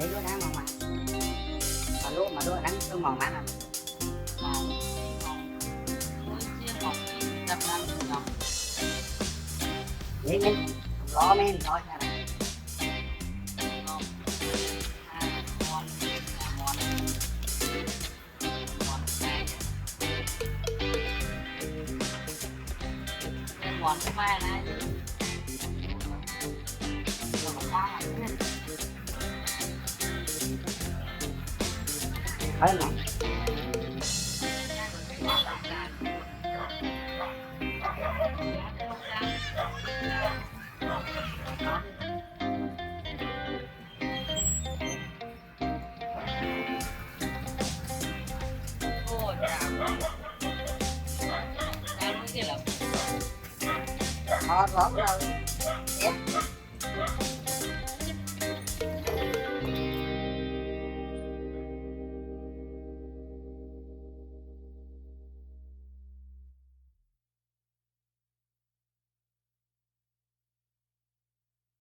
lấy lúa đá mà lúa đánh có mòn mát không? Vậy mình lo men thôi nha này. Món cái mai này Thấy không? Thôi rồi.